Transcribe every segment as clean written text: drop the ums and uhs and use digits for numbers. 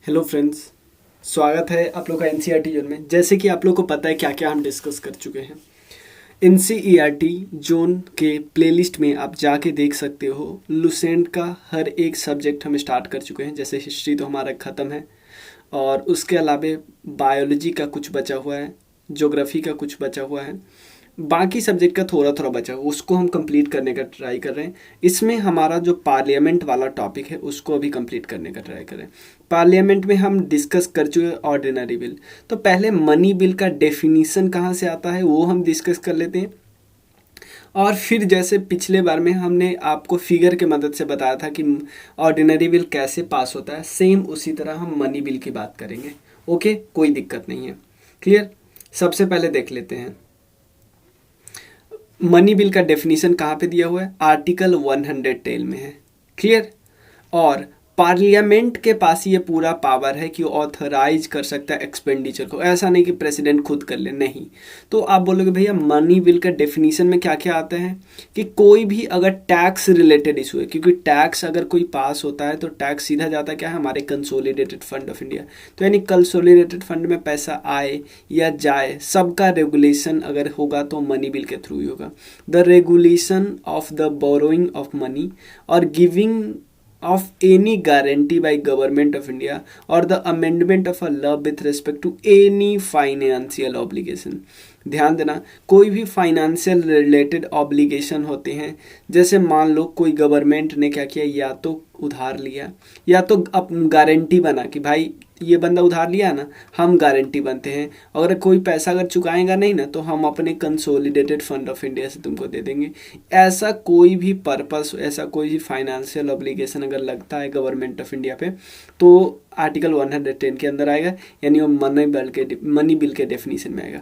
Hello friends, स्वागत है आप लोग का एनसीईआरटी जोन में। जैसे कि आप लोग को पता है क्या क्या हम डिस्कस कर चुके हैं। एनसीईआरटी जोन के प्लेलिस्ट में आप जाके देख सकते हो। लुसेंट का हर एक सब्जेक्ट हम स्टार्ट कर चुके हैं। जैसे हिस्ट्री तो हमारा ख़त्म है, और उसके अलावा बायोलॉजी का कुछ बचा हुआ है, ज्योग्राफी का कुछ बचा हुआ है, बाकी सब्जेक्ट का थोड़ा थोड़ा बचा हुआ, उसको हम कंप्लीट करने का ट्राई कर रहे हैं। इसमें हमारा जो पार्लियामेंट वाला टॉपिक है उसको अभी कंप्लीट करने का ट्राई कर रहे हैं। पार्लियामेंट में हम डिस्कस कर चुके हैं ऑर्डिनरी बिल। तो पहले मनी बिल का डेफिनीशन कहाँ से आता है वो हम डिस्कस कर लेते हैं, और फिर जैसे पिछले बार में हमने आपको फिगर के मदद से बताया था कि ऑर्डिनरी बिल कैसे पास होता है, सेम उसी तरह हम मनी बिल की बात करेंगे। ओके, कोई दिक्कत नहीं है। क्लियर। सबसे पहले देख लेते हैं मनी बिल का डेफिनीशन कहाँ पे दिया हुआ है। आर्टिकल 110 में है। क्लियर। और पार्लियामेंट के पास ये पूरा पावर है कि ऑथराइज कर सकता है एक्सपेंडिचर को। ऐसा नहीं कि प्रेसिडेंट खुद कर ले, नहीं। तो आप बोलोगे भैया मनी बिल का डेफिनीशन में क्या क्या आता है कि कोई भी अगर टैक्स रिलेटेड इशू है, क्योंकि टैक्स अगर कोई पास होता है तो टैक्स सीधा जाता क्या है हमारे कंसोलिडेटेड फंड ऑफ इंडिया। तो यानी कंसोलिडेटेड फंड में पैसा आए या जाए, सबका रेगुलेशन अगर होगा तो मनी बिल के थ्रू ही होगा। The regulation of the borrowing of money और giving of any guarantee by government of India or the amendment of a law with respect to any financial obligation। ध्यान देना, कोई भी फाइनेंशियल रिलेटेड ऑब्लिगेशन होते हैं, जैसे मान लो कोई गवर्नमेंट ने क्या किया, या तो उधार लिया या तो गारंटी बना कि भाई ये बंदा उधार लिया ना, हम गारंटी बनते हैं, अगर कोई पैसा अगर चुकाएगा नहीं ना तो हम अपने कंसोलिडेटेड फंड ऑफ इंडिया से तुमको दे देंगे। ऐसा कोई भी पर्पस, ऐसा कोई भी फाइनेंशियल ऑब्लिगेशन अगर लगता है गवर्नमेंट ऑफ इंडिया पे तो आर्टिकल 110 के अंदर आएगा, यानी वो मनी बिल के डेफिनेशन में आएगा।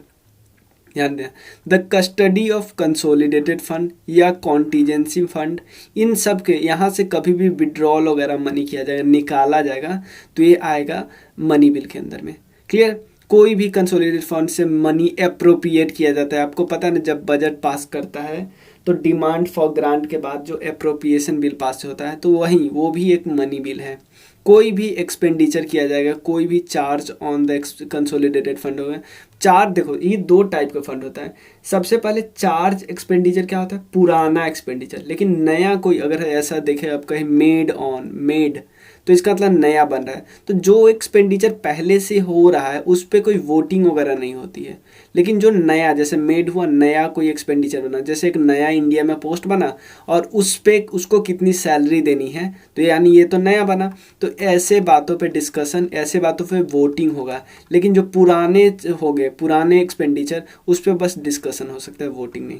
ध्यान दें, the custody of consolidated fund या कॉन्टीजेंसी फंड, इन सब के यहाँ से कभी भी विड्रॉल वगैरह मनी किया जाएगा, निकाला जाएगा, तो ये आएगा मनी बिल के अंदर में। क्लियर। कोई भी कंसोलिडेटेड फंड से मनी अप्रोप्रिएट किया जाता है। आपको पता है ना, जब बजट पास करता है तो डिमांड फॉर ग्रांट के बाद जो अप्रोप्रिएशन बिल पास होता है तो वही वो भी एक मनी बिल है। कोई भी एक्सपेंडिचर किया जाएगा, कोई भी charge on the consolidated fund होगा। चार्ज देखो, ये दो टाइप का फंड होता है। सबसे पहले चार्ज एक्सपेंडिचर क्या होता है, पुराना एक्सपेंडिचर। लेकिन नया कोई अगर ऐसा देखे, आप कहें मेड तो इसका मतलब नया बन रहा है। तो जो एक्सपेंडिचर पहले से हो रहा है उस पर कोई वोटिंग वगैरह नहीं होती है। लेकिन जो नया, जैसे मेड हुआ, नया कोई एक्सपेंडिचर बना, जैसे एक नया इंडिया में पोस्ट बना और उस पे उसको कितनी सैलरी देनी है, तो यानी ये तो नया बना। तो ऐसे बातों पे डिस्कशन, ऐसे बातों पे वोटिंग होगा। लेकिन जो पुराने हो गए, पुराने एक्सपेंडिचर, उस पर बस डिस्कशन हो सकता है, वोटिंग नहीं।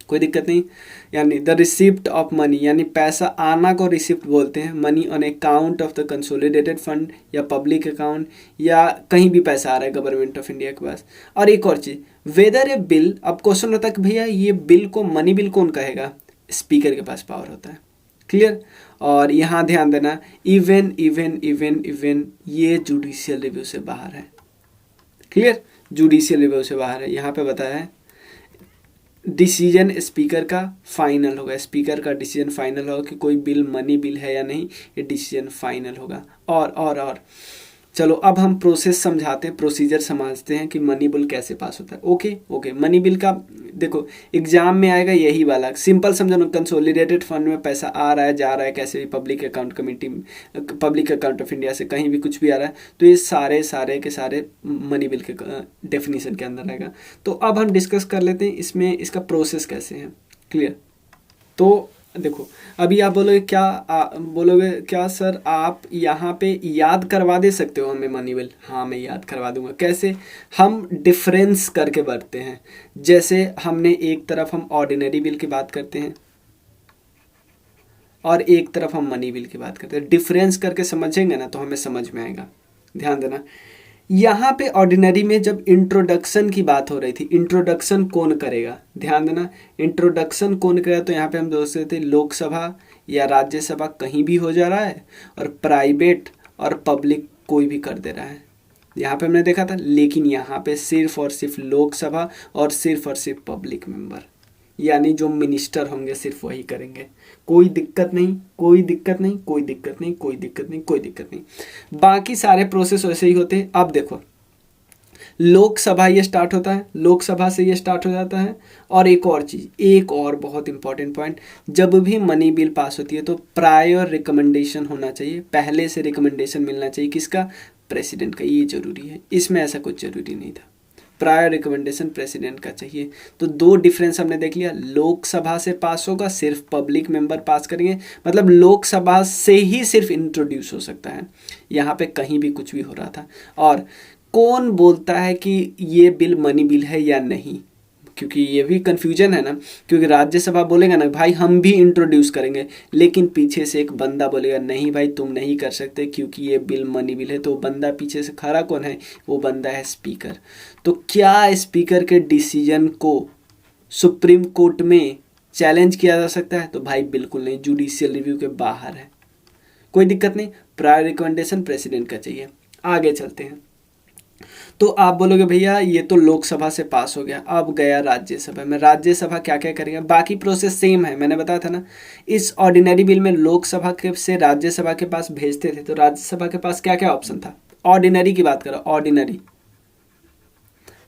कोई दिक्कत नहीं। यानी द रिसिप्ट ऑफ मनी, यानी पैसा आना को रिसिप्ट बोलते हैं। Money on account of the consolidated fund या पब्लिक अकाउंट, या कहीं भी पैसा आ रहा है गवर्नमेंट ऑफ इंडिया के पास। और एक और चीज़, वेदर ए बिल, अब क्वेश्चन होता है कि भैया ये बिल को मनी बिल कौन कहेगा, स्पीकर के पास पावर होता है। क्लियर। और यहाँ ध्यान देना, इवन इवन इवन इवन ये जुडिशियल रिव्यू से बाहर है। क्लियर। जुडिशियल रिव्यू से बाहर है। यहाँ पे बताया है डिसीजन स्पीकर का फाइनल होगा। स्पीकर का डिसीजन फाइनल होगा कि कोई बिल मनी बिल है या नहीं, ये डिसीजन फाइनल होगा। और चलो अब हम प्रोसेस समझाते हैं, प्रोसीजर समझते हैं कि मनी बिल कैसे पास होता है। ओके, मनी बिल का देखो एग्जाम में आएगा यही वाला, सिंपल समझो ना। कंसोलिडेटेड फंड में पैसा आ रहा है, जा रहा है, कैसे भी public account committee, public account of India से कहीं भी कुछ भी आ रहा है, तो ये सारे के सारे मनी बिल के डेफिनेशन के अंदर आएगा। तो अब हम डिस्कस कर लेते हैं इसमें इसका प्रोसेस कैसे है। क्लियर। तो देखो, अभी आप बोलोगे क्या सर आप यहाँ पे याद करवा दे सकते हो हमें मनी बिल। हाँ, मैं याद करवा दूंगा। कैसे, हम डिफरेंस करके बढ़ते हैं। जैसे हमने एक तरफ हम ऑर्डिनरी बिल की बात करते हैं और एक तरफ हम मनी बिल की बात करते हैं। डिफरेंस करके समझेंगे ना तो हमें समझ में आएगा। ध्यान देना, यहाँ पे ऑर्डिनरी में जब इंट्रोडक्शन की बात हो रही थी, इंट्रोडक्शन कौन करेगा, ध्यान देना, इंट्रोडक्शन कौन करेगा, तो यहाँ पे हम दोस्त थे लोकसभा या राज्यसभा कहीं भी हो जा रहा है, और प्राइवेट और पब्लिक कोई भी कर दे रहा है। यहाँ पे हमने देखा था। लेकिन यहाँ पे सिर्फ और सिर्फ लोकसभा और सिर्फ पब्लिक मेंबर। यानी जो मिनिस्टर होंगे सिर्फ वही करेंगे। कोई दिक्कत नहीं, कोई दिक्कत नहीं, कोई दिक्कत नहीं, कोई दिक्कत नहीं, कोई दिक्कत नहीं। बाकी सारे प्रोसेस वैसे ही होते हैं। अब देखो, लोकसभा ये स्टार्ट होता है, लोकसभा से ये स्टार्ट हो जाता है। और एक और चीज़, एक और बहुत इंपॉर्टेंट पॉइंट, जब भी मनी बिल पास होती है तो प्रायर रिकमेंडेशन होना चाहिए, पहले से रिकमेंडेशन मिलना चाहिए। किसका? प्रेसिडेंट का। ये जरूरी है, इसमें ऐसा कुछ जरूरी नहीं था। प्रायर रिकमेंडेशन प्रेसिडेंट का चाहिए। तो दो डिफरेंस हमने देख लिया, लोकसभा से पास होगा, सिर्फ पब्लिक मेंबर पास करेंगे, मतलब लोकसभा से ही सिर्फ इंट्रोड्यूस हो सकता है। यहाँ पे कहीं भी कुछ भी हो रहा था। और कौन बोलता है कि ये बिल मनी बिल है या नहीं, क्योंकि ये भी कंफ्यूजन है ना, क्योंकि राज्यसभा बोलेगा ना भाई हम भी इंट्रोड्यूस करेंगे, लेकिन पीछे से एक बंदा बोलेगा नहीं भाई तुम नहीं कर सकते क्योंकि ये बिल मनी बिल है। तो बंदा पीछे से खड़ा कौन है? वो बंदा है स्पीकर। तो क्या स्पीकर के डिसीजन को सुप्रीम कोर्ट में चैलेंज किया जा सकता है? तो भाई बिल्कुल नहीं, जुडिशियल रिव्यू के बाहर है, कोई दिक्कत नहीं। प्रायर रिकमेंडेशन प्रेसिडेंट का चाहिए। आगे चलते हैं। तो आप बोलोगे भैया ये तो लोकसभा से पास हो गया, अब गया राज्यसभा में। राज्यसभा क्या क्या करेगा? बाकी प्रोसेस सेम है, मैंने बताया था ना। इस ऑर्डिनरी बिल में लोकसभा के से राज्यसभा के पास भेजते थे, तो राज्यसभा के पास क्या क्या ऑप्शन था? ऑर्डिनरी की बात करो, ऑर्डिनरी।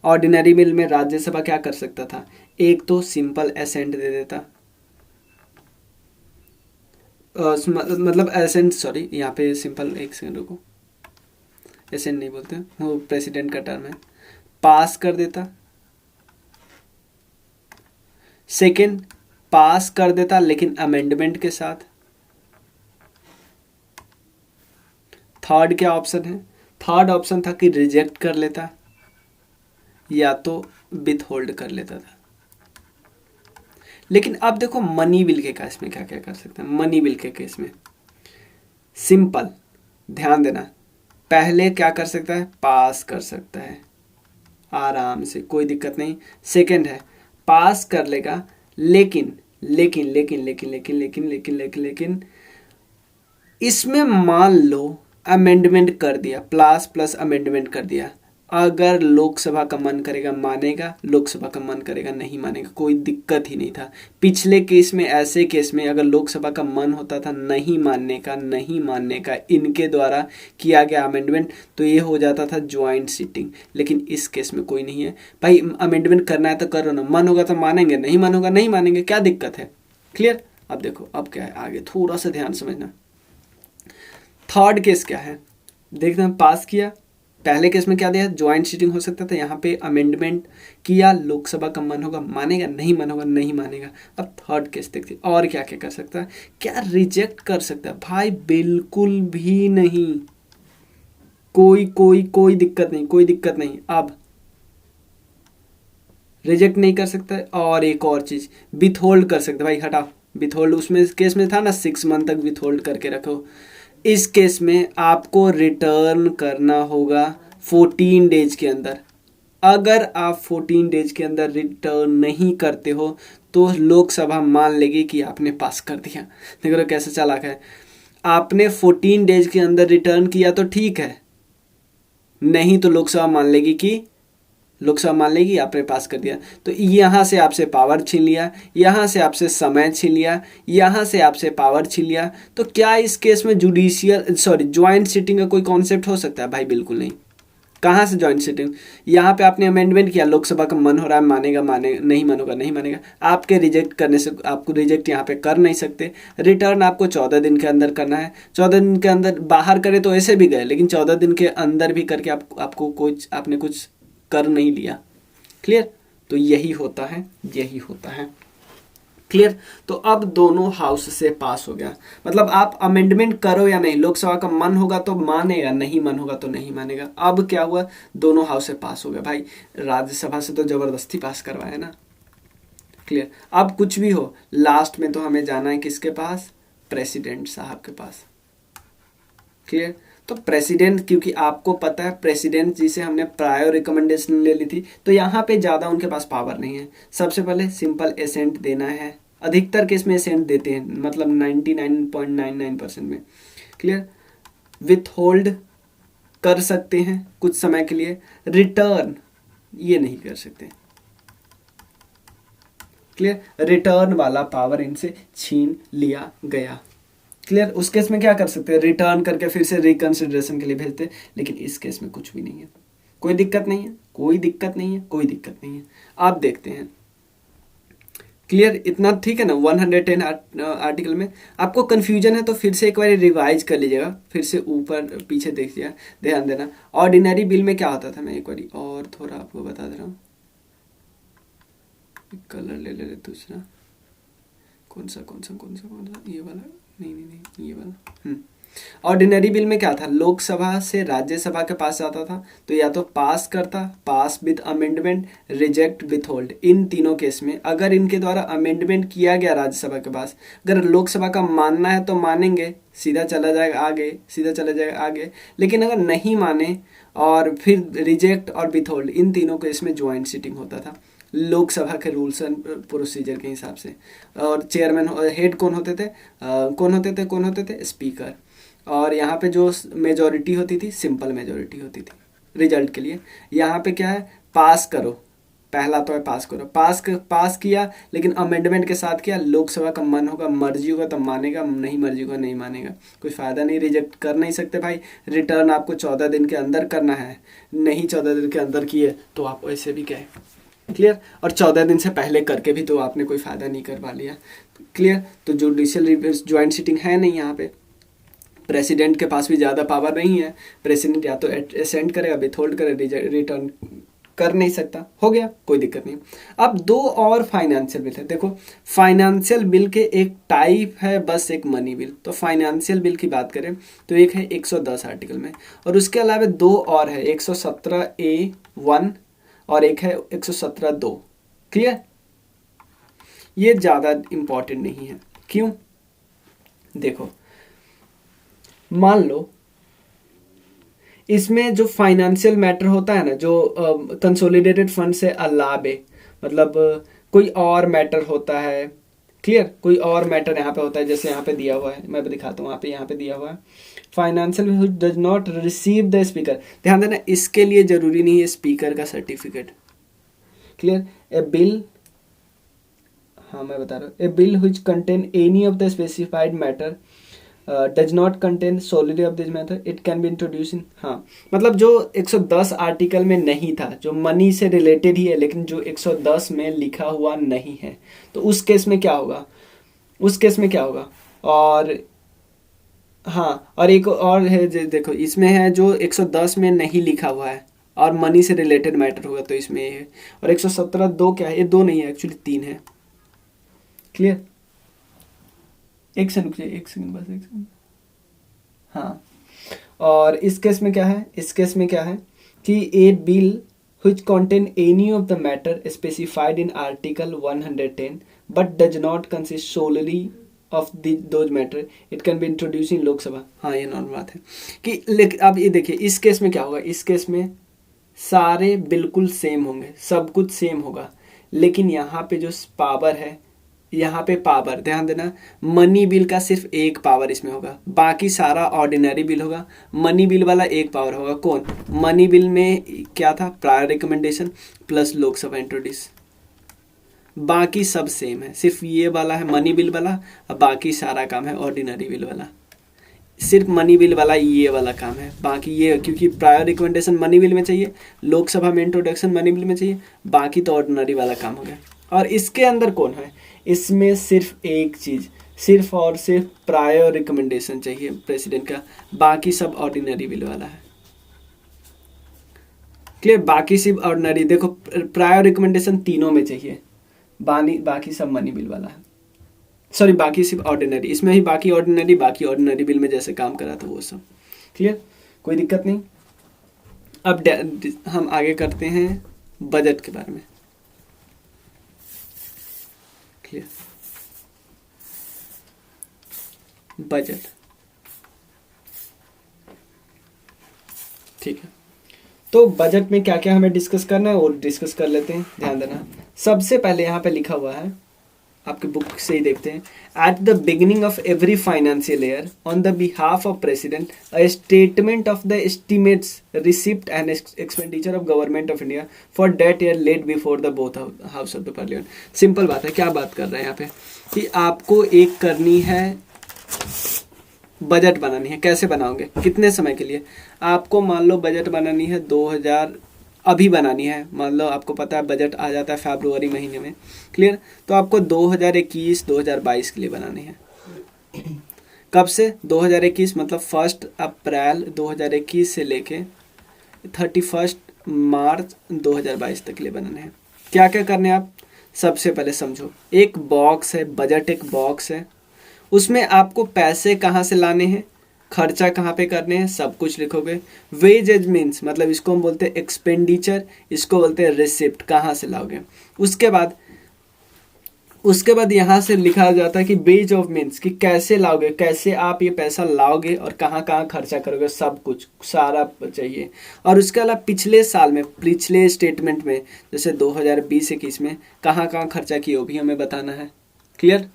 ऑर्डिनरी बिल में राज्यसभा क्या कर सकता था? एक तो सिंपल असेंट दे देता, मतलब असेंट, सॉरी यहाँ पे सिंपल, एक सेकंड रुको, असेंट नहीं बोलते, वो प्रेसिडेंट का टर्म है, पास कर देता। सेकंड, पास कर देता लेकिन अमेंडमेंट के साथ। थर्ड क्या ऑप्शन है? थर्ड ऑप्शन था कि रिजेक्ट कर लेता या तो विथ होल्ड कर लेता था। लेकिन अब देखो मनी बिल के केस में क्या क्या कर सकते हैं। मनी बिल के केस में सिंपल, ध्यान देना, पहले क्या कर सकता है? पास कर सकता है आराम से, कोई दिक्कत नहीं। सेकंड है, पास कर लेगा लेकिन लेकिन लेकिन लेकिन लेकिन लेकिन लेकिन लेकिन लेकिन इसमें मान लो अमेंडमेंट कर दिया, प्लस प्लस अमेंडमेंट कर दिया, अगर लोकसभा का मन करेगा मानेगा, लोकसभा का मन करेगा नहीं मानेगा, कोई दिक्कत ही नहीं था। पिछले केस में, ऐसे केस में अगर लोकसभा का मन होता था नहीं मानने का, नहीं मानने का, इनके द्वारा किया गया अमेंडमेंट, तो ये हो जाता था ज्वाइंट सीटिंग। लेकिन इस केस में कोई नहीं है भाई, अमेंडमेंट करना है तो करो ना, मन होगा तो मानेंगे, नहीं मन होगा नहीं मानेंगे, क्या दिक्कत है? क्लियर? अब देखो अब क्या है आगे, थोड़ा सा ध्यान समझना। थर्ड केस क्या है? देखना, पास किया, पहले केस में क्या दिया? ज्वाइंट सीटिंग हो सकता था, यहाँ पे अमेंडमेंट किया, लोकसभा का मन होगा मानेगा, नहीं मन होगा नहीं मानेगा। अब थर्ड केस देखते और क्या क्या कर सकता है। क्या रिजेक्ट कर सकता है? भाई बिल्कुल भी नहीं, कोई कोई कोई दिक्कत नहीं, कोई दिक्कत नहीं। अब रिजेक्ट नहीं कर सकता है। और एक और चीज, विथ होल्ड कर सकते, भाई हटाओ विथ होल्ड, उसमें केस में था ना 6 मंथ तक विथ होल्ड करके रखो। इस केस में आपको रिटर्न करना होगा 14 डेज के अंदर। अगर आप 14 डेज के अंदर रिटर्न नहीं करते हो तो लोकसभा मान लेगी कि आपने पास कर दिया। देखो कैसे चालाक है, आपने 14 डेज के अंदर रिटर्न किया तो ठीक है, नहीं तो लोकसभा मान लेगी कि, लोकसभा मान लेगी आपने पास कर दिया। तो यहाँ से आपसे पावर छीन लिया, यहाँ से आपसे समय छीन लिया, यहाँ से आपसे पावर छीन लिया। तो क्या इस केस में जुडिशियल ज्वाइंट सीटिंग का कोई कॉन्सेप्ट हो सकता है? भाई बिल्कुल नहीं। कहाँ से ज्वाइंट सीटिंग? यहाँ पे आपने अमेंडमेंट किया, लोकसभा का मन हो रहा है मानेगा माने, नहीं मन होगा नहीं मानेगा, आपके रिजेक्ट करने से आपको रिजेक्ट यहाँ पे कर नहीं सकते। रिटर्न आपको 14 दिन के अंदर करना है, 14 दिन के अंदर बाहर करे तो ऐसे भी गए, लेकिन 14 दिन के अंदर भी करके आपको कुछ, आपने कुछ कर नहीं लिया। क्लियर? तो यही होता है, यही होता है। क्लियर? तो अब दोनों हाउस से पास हो गया, मतलब आप अमेंडमेंट करो या नहीं, लोकसभा का मन होगा तो मानेगा, नहीं मन होगा तो नहीं मानेगा। अब क्या हुआ? दोनों हाउस से पास हो गया। भाई राज्यसभा से तो जबरदस्ती पास करवाया ना। क्लियर? अब कुछ भी हो, लास्ट में तो हमें जाना है किसके पास? प्रेसिडेंट साहब के पास। क्लियर? तो प्रेसिडेंट, क्योंकि आपको पता है प्रेसिडेंट जी से हमने प्रायर रिकमेंडेशन ले ली थी, तो यहाँ पे ज़्यादा उनके पास पावर नहीं है। सबसे पहले सिंपल एसेंट देना है, अधिकतर केस में एसेंट देते हैं, मतलब 99.99% में। क्लियर? विथ होल्ड कर सकते हैं कुछ समय के लिए, रिटर्न ये नहीं कर सकते। क्लियर, रिटर्न वाला पावर इनसे छीन लिया गया। क्लियर, उस केस में क्या कर सकते हैं, रिटर्न करके फिर से रिकंसिडरेशन के लिए भेजते हैं, लेकिन इस केस में कुछ भी नहीं है, कोई दिक्कत नहीं है, कोई दिक्कत नहीं है, कोई दिक्कत नहीं है। आप देखते हैं, क्लियर, इतना ठीक है ना। 110 आर्टिकल में आपको कंफ्यूजन है तो फिर से एक बार रिवाइज कर लीजिएगा, फिर से ऊपर पीछे देखिएगा, ध्यान देना। ऑर्डिनरी बिल में क्या होता था, मैं एक बार और थोड़ा आपको बता दे रहा हूँ। कलर ले ले दूसरा, कौन सा ये वाला, नहीं ये वाला। ऑर्डिनरी बिल में क्या था, लोकसभा से राज्यसभा के पास जाता था, तो या तो पास करता, पास विद अमेंडमेंट, रिजेक्ट, विथहोल्ड। इन तीनों केस में अगर इनके द्वारा अमेंडमेंट किया गया राज्यसभा के पास, अगर लोकसभा का मानना है तो मानेंगे, सीधा चला जाएगा आगे, सीधा चला जाएगा आगे। लेकिन अगर नहीं माने और फिर रिजेक्ट और विथहोल्ड, इन तीनों केस में ज्वाइंट सीटिंग होता था लोकसभा के रूल्स एंड प्रोसीजर के हिसाब से। और चेयरमैन, हेड कौन होते थे, स्पीकर। और यहाँ पे जो मेजॉरिटी होती थी, सिंपल मेजॉरिटी होती थी रिजल्ट के लिए। यहाँ पे क्या है, पास करो, पहला तो है पास करो, पास किया, लेकिन अमेंडमेंट के साथ किया। लोकसभा का मन होगा, मर्जी होगा तब मानेगा, नहीं मर्जी होगा नहीं मानेगा, कोई फ़ायदा नहीं, रिजेक्ट कर नहीं सकते भाई। रिटर्न आपको 14 दिन के अंदर करना है, नहीं 14 दिन के अंदर किए तो आप ऐसे भी कहें, क्लियर। और 14 दिन से पहले करके भी तो आपने कोई फ़ायदा नहीं करवा लिया, क्लियर। तो जुडिशियल ज्वाइंट सीटिंग है नहीं यहाँ पे। प्रेसिडेंट के पास भी ज़्यादा पावर नहीं है, प्रेसिडेंट या तो असेंट करेगा, विथहोल्ड करेगा, रिटर्न कर नहीं सकता, हो गया, कोई दिक्कत नहीं। अब दो और फाइनेंशियल बिल है, देखो फाइनेंशियल बिल के एक टाइप है बस, एक मनी बिल। तो फाइनेंशियल बिल की बात करें तो एक है 110 आर्टिकल में, और उसके अलावा दो और है, 117A(1) और एक है 117(2). क्लियर, ये ज़्यादा इम्पॉर्टेंट नहीं है, क्यों, देखो मान लो इसमें जो फाइनेंशियल मैटर होता है ना, जो कंसोलिडेटेड फंड से अलावे, मतलब कोई और मैटर होता है, क्लियर, कोई और मैटर यहाँ पे होता है, जैसे यहाँ पे दिया हुआ है, मैं भी दिखाता हूँ, यहाँ पे दिया हुआ है, financial does not receive the speaker. ध्यान देना, इसके लिए जरूरी नहीं है स्पीकर का सर्टिफिकेट, क्लियर। ए बिल, हाँ मैं बता रहा हूँ, a bill which contain any of the specified matter does not contain solely of this matter, it can be introduce in. हाँ, मतलब जो 110 आर्टिकल में नहीं था, जो मनी से रिलेटेड ही है, लेकिन जो 110 में लिखा हुआ नहीं है, तो उस केस में क्या होगा, और हाँ, और एक और है, देखो इसमें है जो 110 में नहीं लिखा हुआ है और मनी से रिलेटेड मैटर होगा, तो इसमें ये है। और 117(2) क्या है, ये 2 नहीं है, एक्चुअली 3 है, क्लियर। एक सेकंड बस, एक सेकंड, हाँ। और इस केस में क्या है, कि ए bill which contain any of the matter specified in article 110 but does not consist solely of those matter, it can be introduced in लोक सभा। हाँ, ये नॉर्मल बात है कि, लेकिन अब ये देखिए इस केस में क्या होगा, इस केस में सारे बिल्कुल सेम होंगे, सब कुछ सेम होगा, लेकिन यहाँ पे जो पावर है, यहाँ पे पावर, ध्यान देना, मनी बिल का सिर्फ एक पावर इसमें होगा, बाकी सारा ऑर्डिनरी बिल होगा। मनी बिल वाला एक पावर होगा, कौन, मनी बिल में क्या था, prior recommendation plus Lok Sabha introduce, बाकी सब सेम है, सिर्फ ये वाला है मनी बिल वाला, और बाकी सारा काम है ऑर्डिनरी बिल वाला। सिर्फ मनी बिल वाला ये वाला काम है, बाकी ये, क्योंकि प्रायर रिकमेंडेशन मनी बिल में चाहिए, लोकसभा में इंट्रोडक्शन मनी बिल में चाहिए, बाकी तो ऑर्डिनरी वाला काम हो गया। और इसके अंदर कौन है, इसमें सिर्फ एक चीज, सिर्फ और सिर्फ प्रायर रिकमेंडेशन चाहिए प्रेसिडेंट का, बाकी सब ऑर्डिनरी बिल वाला है, क्लियर। बाकी सिर्फ ऑर्डिनरी, देखो प्रायर रिकमेंडेशन तीनों में चाहिए, बाकी सब मनी बिल वाला है, सॉरी बाकी सिर्फ ऑर्डिनरी, इसमें ही बाकी ऑर्डिनरी बिल में जैसे काम करा था वो सब, क्लियर, कोई दिक्कत नहीं। अब हम आगे करते हैं बजट के बारे में, क्लियर। बजट, ठीक है, तो बजट में क्या क्या हमें डिस्कस करना है और डिस्कस कर लेते हैं। ध्यान देना, सबसे पहले यहाँ पे लिखा हुआ है आपके बुक से ही देखते हैं। At the beginning of every financial year on the behalf of president a statement of the estimates receipt and expenditure of government of India for that year laid before the both house of the parliament. Simple बात है, क्या बात कर रहे हैं यहाँ पे कि आपको एक करनी है बजट बनानी है। कैसे बनाओगे, कितने समय के लिए? आपको मान लो बजट बनानी है 2000 अभी बनानी है, मान लो आपको पता है बजट आ जाता है फरवरी महीने में, क्लियर। तो आपको 2021 2022 के लिए बनानी है। कब से? 2021 मतलब 1 अप्रैल 2021 से लेके 31 मार्च 2022 तक के लिए बनाने हैं। क्या क्या करने हैं आप? सबसे पहले समझो, एक बॉक्स है बजट, एक बॉक्स है, उसमें आपको पैसे कहाँ से लाने हैं, खर्चा कहाँ पे करने हैं, सब कुछ लिखोगे। वेजेज मीन्स मतलब इसको हम बोलते हैं एक्सपेंडिचर, इसको बोलते हैं रिसिप्ट, कहाँ से लाओगे। उसके बाद यहाँ से लिखा जाता है कि बेज ऑफ मीन्स कि कैसे लाओगे, कैसे आप ये पैसा लाओगे और कहाँ कहाँ खर्चा करोगे, सब कुछ सारा चाहिए। और उसके अलावा पिछले साल में, पिछले स्टेटमेंट में, जैसे 2020-21 में कहाँ कहाँ खर्चा किए वो भी हमें बताना है। क्लियर?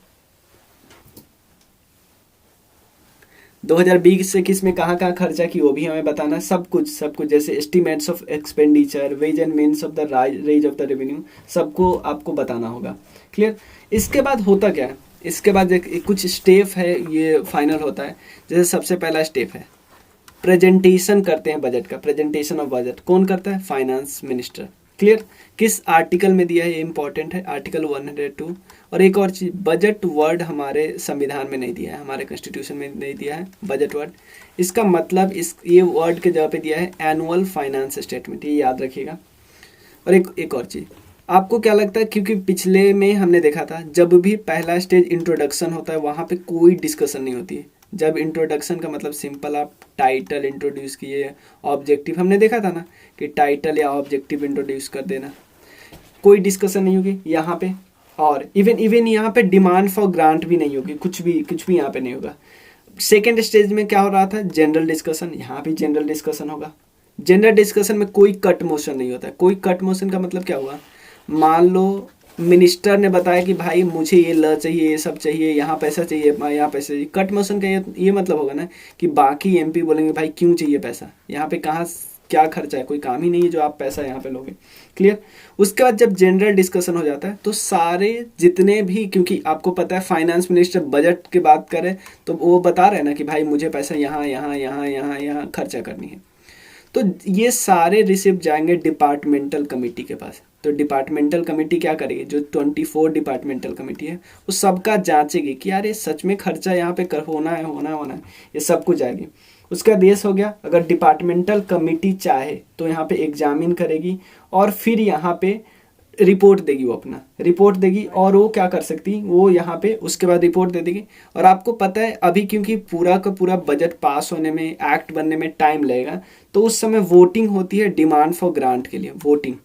2020-21 में कहाँ कहाँ खर्चा की वो भी हमें बताना है। सब कुछ जैसे estimates of expenditure, ways and means of the raise of the revenue, सबको आपको बताना होगा। क्लियर? इसके बाद होता क्या है, इसके बाद कुछ स्टेप है, ये फाइनल होता है। जैसे सबसे पहला स्टेप है प्रेजेंटेशन करते हैं बजट का, प्रेजेंटेशन ऑफ बजट कौन करता है? Finance minister. क्लियर? किस आर्टिकल में दिया है, ये इंपॉर्टेंट है, आर्टिकल 102। और एक और चीज, बजट वर्ड हमारे संविधान में नहीं दिया है, हमारे कॉन्स्टिट्यूशन में नहीं दिया है बजट वर्ड। इसका मतलब ये वर्ड के जगह पे दिया है एनुअल फाइनेंस स्टेटमेंट, ये याद रखिएगा। और एक और चीज, आपको क्या लगता है, क्योंकि पिछले में हमने देखा था जब भी पहला स्टेज इंट्रोडक्शन होता है वहाँ पे कोई डिस्कशन नहीं होती है। जब इंट्रोडक्शन का मतलब सिंपल आप टाइटल इंट्रोड्यूस किए, ऑब्जेक्टिव हमने देखा था ना कि टाइटल या ऑब्जेक्टिव इंट्रोड्यूस कर देना, कोई डिस्कशन नहीं होगी यहाँ पे। और इवन यहाँ पे डिमांड फॉर ग्रांट भी नहीं होगी, कुछ भी यहाँ पे नहीं होगा। सेकेंड स्टेज में क्या हो रहा था? जनरल डिस्कशन, यहाँ भी जनरल डिस्कशन होगा। जनरल डिस्कशन में कोई कट मोशन नहीं होता है। कोई कट मोशन का मतलब क्या हुआ, मान लो मिनिस्टर ने बताया कि भाई मुझे ये ल चाहिए, ये सब चाहिए, यहाँ पैसा चाहिए, यहाँ पैसा चाहिए। कट मोशन का ये मतलब होगा ना कि बाकी एमपी बोलेंगे भाई क्यों चाहिए पैसा, यहाँ पे कहाँ क्या खर्चा है, कोई काम ही नहीं है जो आप पैसा यहाँ पे लोगे। क्लियर? उसके बाद जब जनरल डिस्कशन हो जाता है तो सारे जितने भी, क्योंकि आपको पता है फाइनेंस मिनिस्टर बजट की बात करे तो वो बता रहे हैं ना कि भाई मुझे पैसा यहाँ यहाँ यहाँ यहाँ यहाँ खर्चा करनी है, तो ये सारे रिसिप्ट जाएंगे डिपार्टमेंटल कमेटी के पास। तो डिपार्टमेंटल कमेटी क्या करेगी, जो 24 डिपार्टमेंटल कमेटी है वो सबका जांचेगी कि यार ये सच में खर्चा यहाँ पे होना है, ये सब कुछ जाएगी। उसका देश हो गया। अगर डिपार्टमेंटल कमेटी चाहे तो यहाँ पे एग्जामिन करेगी और फिर यहाँ पे रिपोर्ट देगी, वो अपना रिपोर्ट देगी और वो क्या कर सकती, वो यहाँ पे उसके बाद रिपोर्ट दे देगी। और आपको पता है अभी क्योंकि पूरा का पूरा बजट पास होने में, एक्ट बनने में टाइम लगेगा, तो उस समय वोटिंग होती है डिमांड फॉर ग्रांट के लिए, वोटिंग।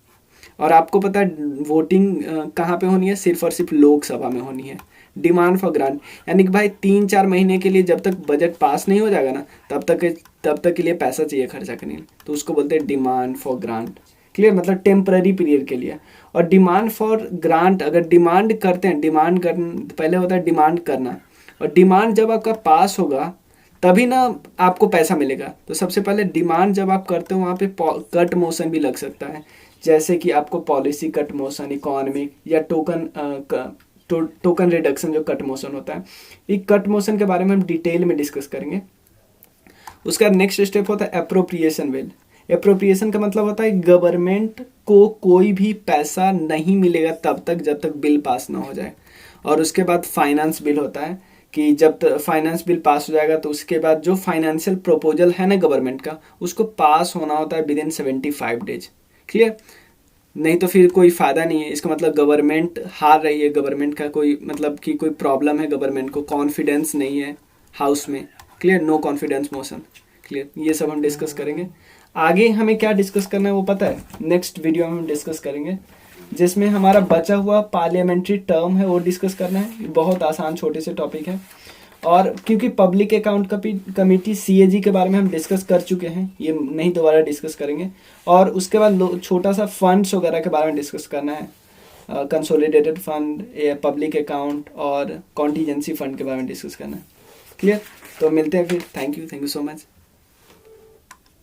और आपको पता है वोटिंग कहाँ पे होनी है, सिर्फ और सिर्फ लोकसभा में होनी है, डिमांड फॉर ग्रांट। यानी कि भाई 3-4 महीने के लिए जब तक बजट पास नहीं हो जाएगा ना तब तक के लिए पैसा चाहिए खर्चा करने के लिए, तो उसको बोलते हैं डिमांड फॉर ग्रांट। क्लियर? मतलब टेम्पररी पीरियड के लिए। और डिमांड फॉर ग्रांट अगर डिमांड करते हैं, पहले होता है डिमांड करना, और डिमांड जब आपका पास होगा तभी ना आपको पैसा मिलेगा। तो सबसे पहले डिमांड जब आप करते हो वहाँ पे कट मोशन भी लग सकता है, जैसे कि आपको पॉलिसी कट मोशन, इकोनॉमिक या टोकन रिडक्शन जो कट मोशन होता है। ये कट मोशन के बारे में हम डिटेल में डिस्कस करेंगे। उसका नेक्स्ट स्टेप होता है अप्रोप्रिएशन बिल। अप्रोप्रिएशन का मतलब होता है गवर्नमेंट को कोई भी पैसा नहीं मिलेगा तब तक जब तक बिल पास ना हो जाए। और उसके बाद फाइनेंस बिल होता है कि जब फाइनेंस बिल पास हो जाएगा तो उसके बाद जो फाइनेंशियल प्रपोजल है ना गवर्नमेंट का, उसको पास होना होता है विद इन 75 डेज। क्लियर? नहीं तो फिर कोई फायदा नहीं है। इसका मतलब गवर्नमेंट हार रही है, गवर्नमेंट का कोई मतलब कि कोई प्रॉब्लम है, गवर्नमेंट को कॉन्फिडेंस नहीं है हाउस में। Clear? No confidence motion. Clear? ये सब हम डिस्कस करेंगे। आगे हमें क्या डिस्कस करना है वो पता है, नेक्स्ट वीडियो में हम डिस्कस करेंगे, जिसमें हमारा बचा हुआ पार्लियामेंट्री टर्म है वो डिस्कस करना है। बहुत आसान छोटे से टॉपिक है। और क्योंकि पब्लिक अकाउंट कमेटी CAG के बारे में हम डिस्कस कर चुके हैं, ये नहीं दोबारा डिस्कस करेंगे। और उसके बाद छोटा सा फंड्स वगैरह के बारे में डिस्कस करना है। कंसोलिडेटेड फंड, पब्लिक अकाउंट और कॉन्टीजेंसी फंड के बारे में डिस्कस करना है। क्लियर? तो मिलते हैं फिर। Thank you so much.